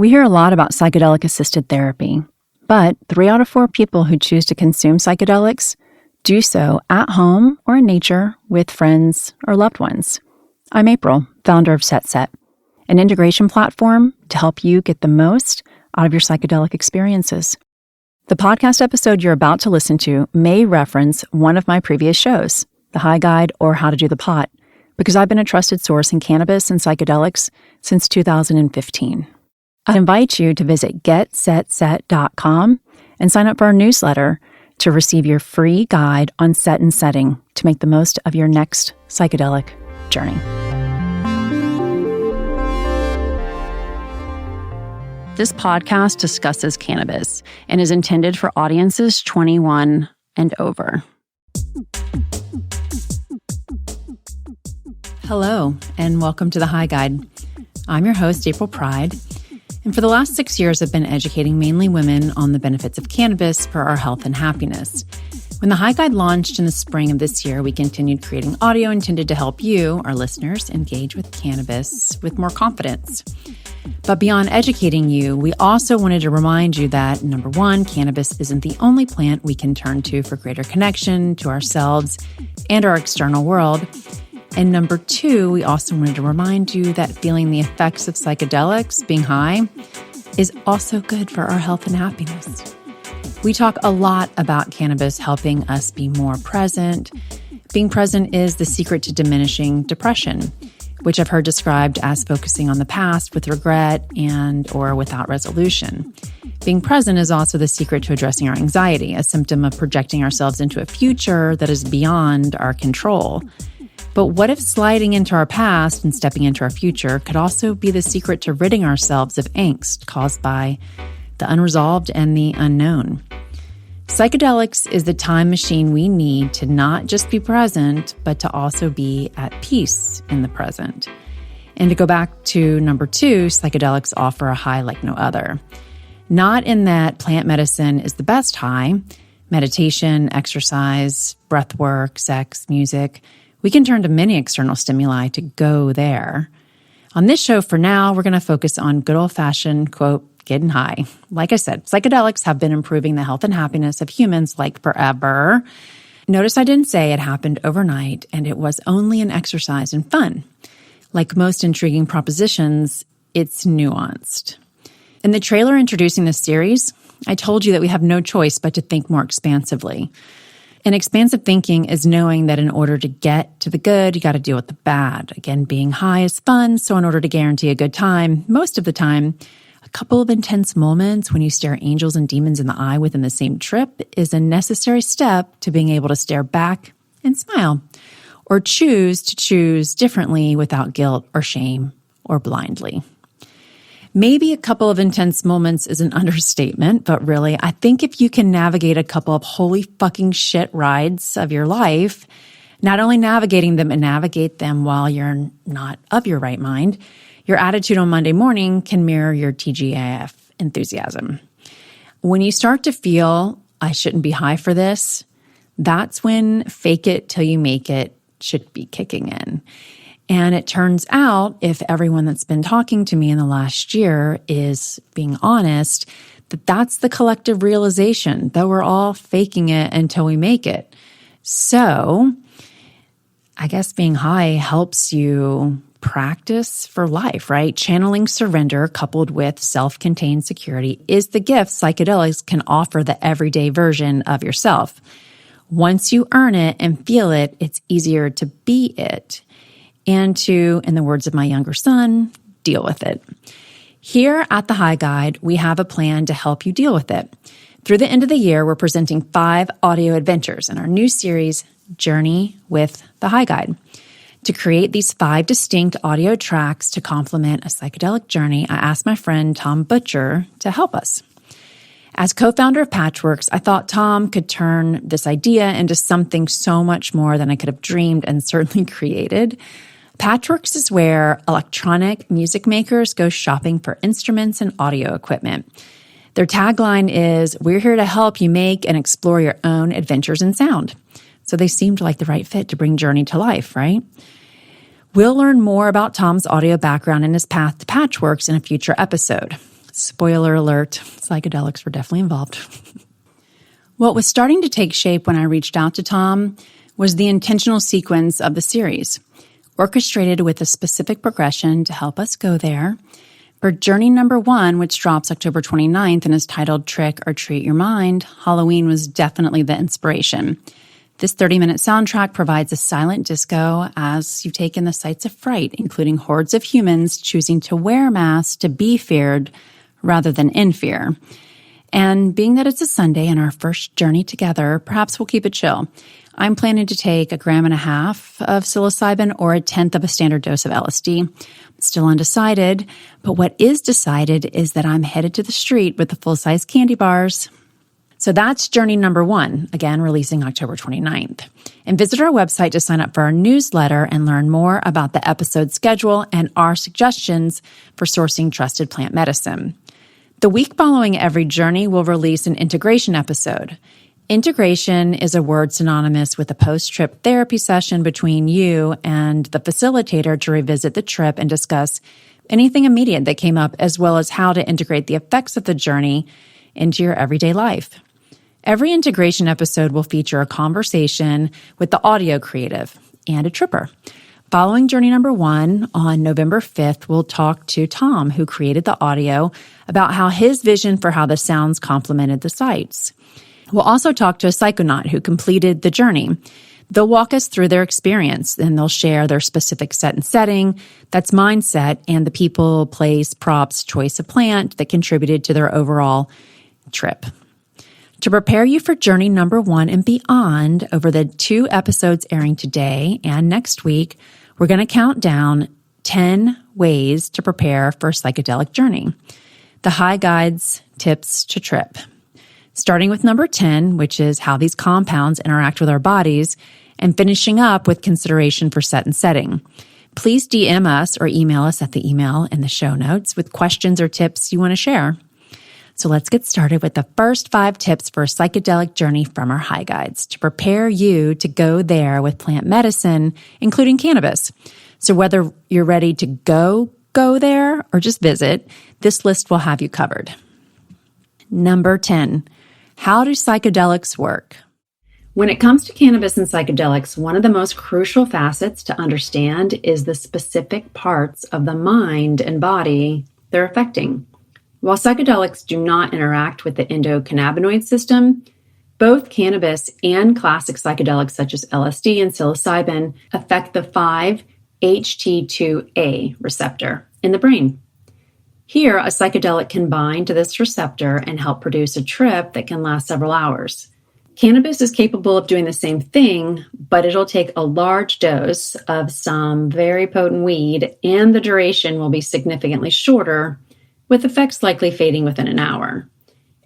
We hear a lot about psychedelic-assisted therapy, but 3 out of 4 people who choose to consume psychedelics do so at home or in nature with friends or loved ones. I'm April, founder of SetSet, an integration platform to help you get the most out of your psychedelic experiences. The podcast episode you're about to listen to may reference one of my previous shows, The High Guide or How to Do the Pot, because I've been a trusted source in cannabis and psychedelics since 2015. I invite you to visit getsetset.com and sign up for our newsletter to receive your free guide on set and setting to make the most of your next psychedelic journey. This podcast discusses cannabis and is intended for audiences 21 and over. Hello, and welcome to The High Guide. I'm your host, April Pride, and for the last 6 years, I've been educating mainly women on the benefits of cannabis for our health and happiness. When The High Guide launched in the spring of this year, we continued creating audio intended to help you, our listeners, engage with cannabis with more confidence. But beyond educating you, we also wanted to remind you that, number one, cannabis isn't the only plant we can turn to for greater connection to ourselves and our external world. And number two, we also wanted to remind you that feeling the effects of psychedelics, being high, is also good for our health and happiness. We talk a lot about cannabis helping us be more present. Being present is the secret to diminishing depression, which I've heard described as focusing on the past with regret and or without resolution. Being present is also the secret to addressing our anxiety, a symptom of projecting ourselves into a future that is beyond our control. But what if sliding into our past and stepping into our future could also be the secret to ridding ourselves of angst caused by the unresolved and the unknown? Psychedelics is the time machine we need to not just be present, but to also be at peace in the present. And to go back to number two, psychedelics offer a high like no other. Not in that plant medicine is the best high. Meditation, exercise, breath work, sex, music. We can turn to many external stimuli to go there. On this show for now, we're going to focus on good old-fashioned, quote, getting high. Like I said, psychedelics have been improving the health and happiness of humans like forever. Notice I didn't say it happened overnight and it was only an exercise in fun. Like most intriguing propositions, it's nuanced. In the trailer introducing this series, I told you that we have no choice but to think more expansively. And expansive thinking is knowing that in order to get to the good, you got to deal with the bad. Again, being high is fun, so in order to guarantee a good time, most of the time, a couple of intense moments when you stare angels and demons in the eye within the same trip is a necessary step to being able to stare back and smile, or choose to choose differently without guilt or shame or blindly. Maybe a couple of intense moments is an understatement, but really, I think if you can navigate a couple of holy fucking shit rides of your life, not only navigating them and navigate them while you're not of your right mind, your attitude on Monday morning can mirror your TGIF enthusiasm. When you start to feel, I shouldn't be high for this, that's when fake it till you make it should be kicking in. And it turns out, if everyone that's been talking to me in the last year is being honest, that that's the collective realization, that we're all faking it until we make it. So I guess being high helps you practice for life, right? Channeling surrender coupled with self-contained security is the gift psychedelics can offer the everyday version of yourself. Once you earn it and feel it, it's easier to be it and to, in the words of my younger son, deal with it. Here at The High Guide, we have a plan to help you deal with it. Through the end of the year, we're presenting 5 audio adventures in our new series, Journey with The High Guide. To create these 5 distinct audio tracks to complement a psychedelic journey, I asked my friend Tom Butcher to help us. As co-founder of Patchworks, I thought Tom could turn this idea into something so much more than I could have dreamed and certainly created. Patchworks is where electronic music makers go shopping for instruments and audio equipment. Their tagline is, "We're here to help you make and explore your own adventures in sound." So they seemed like the right fit to bring Journey to life, right? We'll learn more about Tom's audio background and his path to Patchworks in a future episode. Spoiler alert, psychedelics were definitely involved. What was starting to take shape when I reached out to Tom was the intentional sequence of the series, orchestrated with a specific progression to help us go there. For journey number 1, which drops October 29th and is titled Trick or Treat Your Mind, Halloween was definitely the inspiration. This 30-minute soundtrack provides a silent disco as you take in the sights of fright, including hordes of humans choosing to wear masks to be feared rather than in fear. And being that it's a Sunday and our first journey together, perhaps we'll keep it chill. I'm planning to take 1.5 grams of psilocybin or 1/10 of a standard dose of LSD. I'm still undecided, but what is decided is that I'm headed to the street with the full-size candy bars. So that's journey number 1, again, releasing October 29th. And visit our website to sign up for our newsletter and learn more about the episode schedule and our suggestions for sourcing trusted plant medicine. The week following every journey, we'll release an integration episode. Integration is a word synonymous with a post-trip therapy session between you and the facilitator to revisit the trip and discuss anything immediate that came up, as well as how to integrate the effects of the journey into your everyday life. Every integration episode will feature a conversation with the audio creative and a tripper. Following journey number 1, on November 5th, we'll talk to Tom, who created the audio, about how his vision for how the sounds complemented the sights. We'll also talk to a psychonaut who completed the journey. They'll walk us through their experience, and they'll share their specific set and setting, that's mindset, and the people, place, props, choice of plant that contributed to their overall trip. To prepare you for journey number 1 and beyond, over the 2 episodes airing today and next week, we're going to count down 10 ways to prepare for a psychedelic journey. The High Guide's tips to trip. Starting with number 10, which is how these compounds interact with our bodies, and finishing up with consideration for set and setting. Please DM us or email us at the email in the show notes with questions or tips you want to share. So let's get started with the first 5 tips for a psychedelic journey from our High Guides to prepare you to go there with plant medicine, including cannabis. So whether you're ready to go there or just visit, this list will have you covered. Number 10, how do psychedelics work? When it comes to cannabis and psychedelics, one of the most crucial facets to understand is the specific parts of the mind and body they're affecting. While psychedelics do not interact with the endocannabinoid system, both cannabis and classic psychedelics such as LSD and psilocybin affect the 5-HT2A receptor in the brain. Here, a psychedelic can bind to this receptor and help produce a trip that can last several hours. Cannabis is capable of doing the same thing, but it'll take a large dose of some very potent weed, and the duration will be significantly shorter, with effects likely fading within an hour.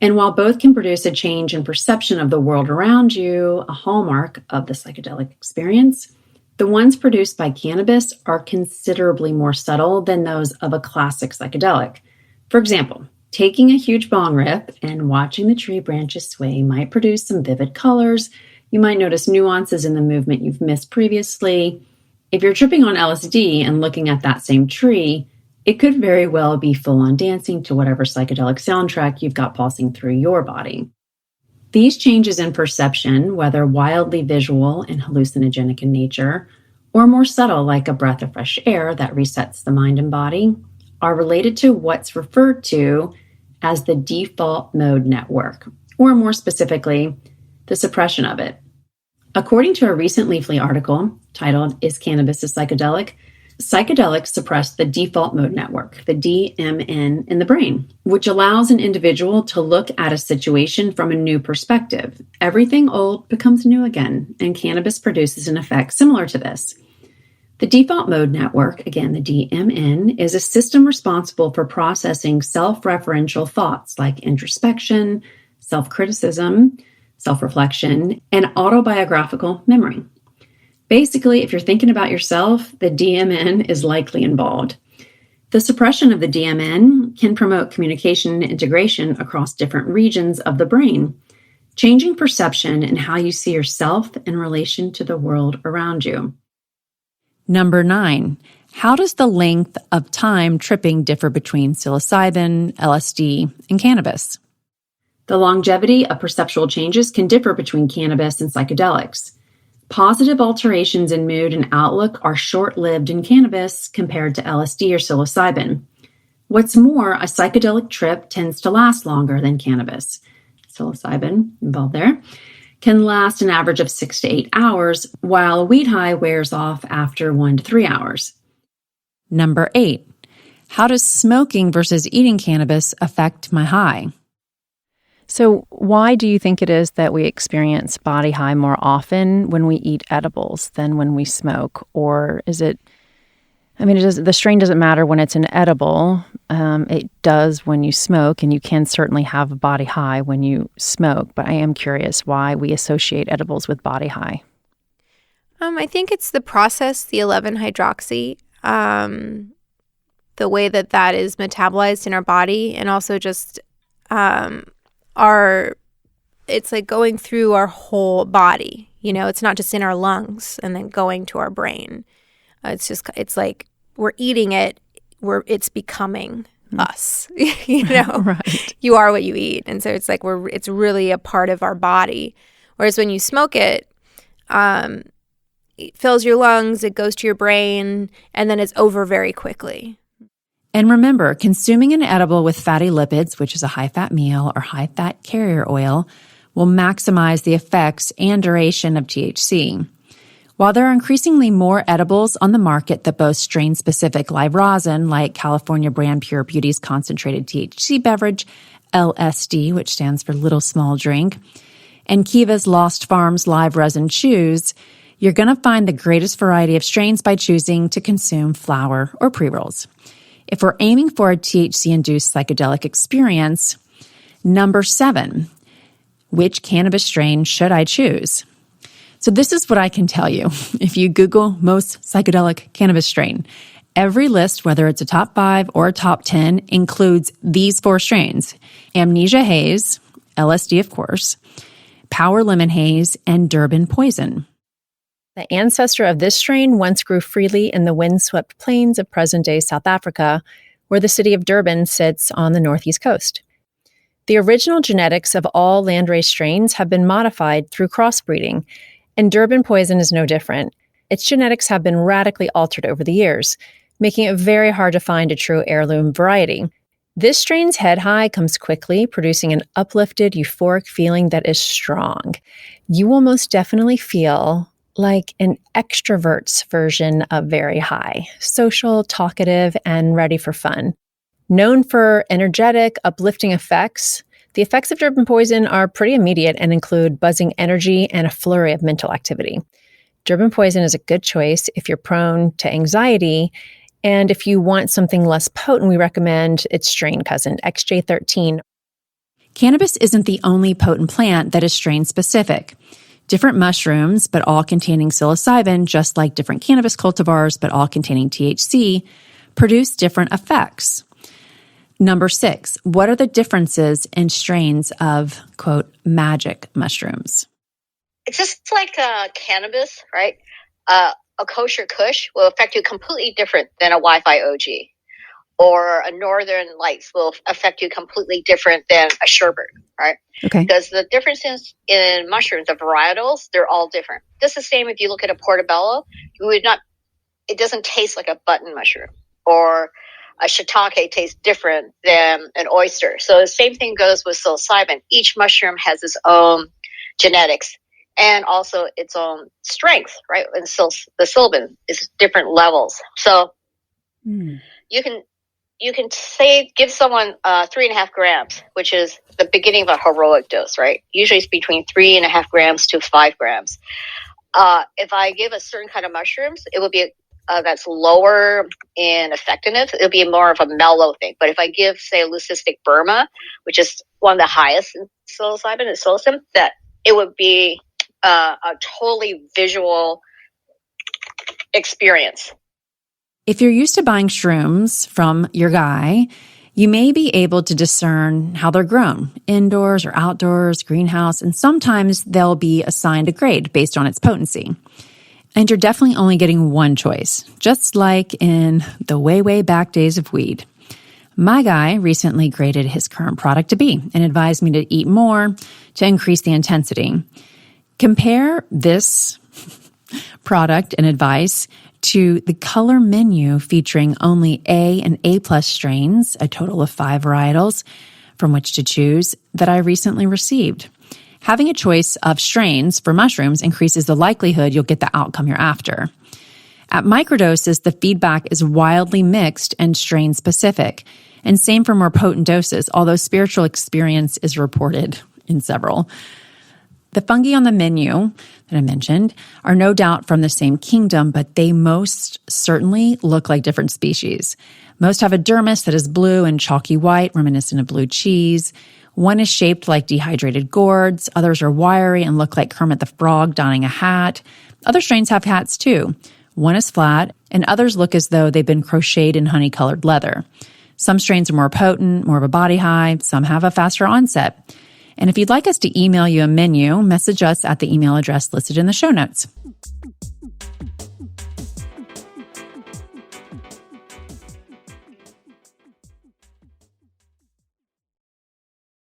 And while both can produce a change in perception of the world around you, a hallmark of the psychedelic experience, the ones produced by cannabis are considerably more subtle than those of a classic psychedelic. For example, taking a huge bong rip and watching the tree branches sway might produce some vivid colors. You might notice nuances in the movement you've missed previously. If you're tripping on LSD and looking at that same tree, it could very well be full-on dancing to whatever psychedelic soundtrack you've got pulsing through your body. These changes in perception, whether wildly visual and hallucinogenic in nature, or more subtle like a breath of fresh air that resets the mind and body, are related to what's referred to as the default mode network, or more specifically, the suppression of it. According to a recent Leafly article titled, "Is Cannabis a Psychedelic?", psychedelics suppress the default mode network, the DMN, in the brain, which allows an individual to look at a situation from a new perspective. Everything old becomes new again, and cannabis produces an effect similar to this. The default mode network, again, the DMN, is a system responsible for processing self-referential thoughts like introspection, self-criticism, self-reflection, and autobiographical memory. Basically, if you're thinking about yourself, the DMN is likely involved. The suppression of the DMN can promote communication and integration across different regions of the brain, changing perception and how you see yourself in relation to the world around you. Number 9, How does the length of time tripping differ between psilocybin, LSD, and cannabis? The longevity of perceptual changes can differ between cannabis and psychedelics. Positive alterations in mood and outlook are short-lived in cannabis compared to LSD or psilocybin. What's more, a psychedelic trip tends to last longer than cannabis. Psilocybin, involved there, can last an average of 6 to 8 hours, while a weed high wears off after 1 to 3 hours. Number 8, how does smoking versus eating cannabis affect my high? So why do you think it is that we experience body high more often when we eat edibles than when we smoke? Or is it, the strain doesn't matter when it's an edible. It does when you smoke, and you can certainly have a body high when you smoke. But I am curious why we associate edibles with body high. I think it's the process, the 11-hydroxy, the way that is metabolized in our body, and also just it's like going through our whole body. It's not just in our lungs and then going to our brain. It's like we're eating it, it's becoming us. Right. You are what you eat, and so it's like it's really a part of our body. Whereas when you smoke it fills your lungs, it goes to your brain, and then it's over very quickly. And remember, consuming an edible with fatty lipids, which is a high-fat meal or high-fat carrier oil, will maximize the effects and duration of THC. While there are increasingly more edibles on the market that boast strain-specific live rosin, like California brand Pure Beauty's concentrated THC beverage, LSD, which stands for Little Small Drink, and Kiva's Lost Farms live resin chews, you're going to find the greatest variety of strains by choosing to consume flower or pre-rolls. If we're aiming for a THC-induced psychedelic experience, number 7, which cannabis strain should I choose? So this is what I can tell you. If you Google most psychedelic cannabis strain, every list, whether it's a top 5 or a top 10, includes these 4 strains: Amnesia Haze, LSD of course, Power Lemon Haze, and Durban Poison. The ancestor of this strain once grew freely in the windswept plains of present-day South Africa, where the city of Durban sits on the northeast coast. The original genetics of all landrace strains have been modified through crossbreeding, and Durban Poison is no different. Its genetics have been radically altered over the years, making it very hard to find a true heirloom variety. This strain's head high comes quickly, producing an uplifted, euphoric feeling that is strong. You will most definitely feel like an extrovert's version of very high, social, talkative, and ready for fun. Known for energetic, uplifting effects, the effects of Durban Poison are pretty immediate and include buzzing energy and a flurry of mental activity. Durban Poison is a good choice if you're prone to anxiety, and if you want something less potent, we recommend its strain cousin, XJ13. Cannabis isn't the only potent plant that is strain-specific. Different mushrooms, but all containing psilocybin, just like different cannabis cultivars, but all containing THC, produce different effects. Number 6, what are the differences in strains of, quote, magic mushrooms? It's just like cannabis, right? A kosher kush will affect you completely different than a Wi-Fi OG. Or a Northern Lights will affect you completely different than a sherbet, right? Okay. Because the differences in mushrooms, the varietals, they're all different. Just the same if you look at a portobello, it doesn't taste like a button mushroom. Or a shiitake tastes different than an oyster. So the same thing goes with psilocybin. Each mushroom has its own genetics and also its own strength, right? And the psilocybin is different levels. So you can say, give someone 3.5 grams, which is the beginning of a heroic dose, right? Usually it's between 3.5 grams to 5 grams. If I give a certain kind of mushrooms, it will be that's lower in effectiveness. It'll be more of a mellow thing. But if I give, say, a leucistic Burma, which is one of the highest in psilocybin, that it would be a totally visual experience. If you're used to buying shrooms from your guy, you may be able to discern how they're grown, indoors or outdoors, greenhouse, and sometimes they'll be assigned a grade based on its potency. And you're definitely only getting one choice, just like in the way, way back days of weed. My guy recently graded his current product to B and advised me to eat more to increase the intensity. Compare this product and advice to the color menu featuring only A and A+ strains, a total of 5 varietals from which to choose, that I recently received. Having a choice of strains for mushrooms increases the likelihood you'll get the outcome you're after. At microdoses, the feedback is wildly mixed and strain specific, and same for more potent doses, although spiritual experience is reported in several. The fungi on the menu that I mentioned are no doubt from the same kingdom, but they most certainly look like different species. Most have a dermis that is blue and chalky white, reminiscent of blue cheese. One is shaped like dehydrated gourds. Others are wiry and look like Kermit the Frog donning a hat. Other strains have hats too. One is flat, and others look as though they've been crocheted in honey-colored leather. Some strains are more potent, more of a body high. Some have a faster onset. And if you'd like us to email you a menu, message us at the email address listed in the show notes.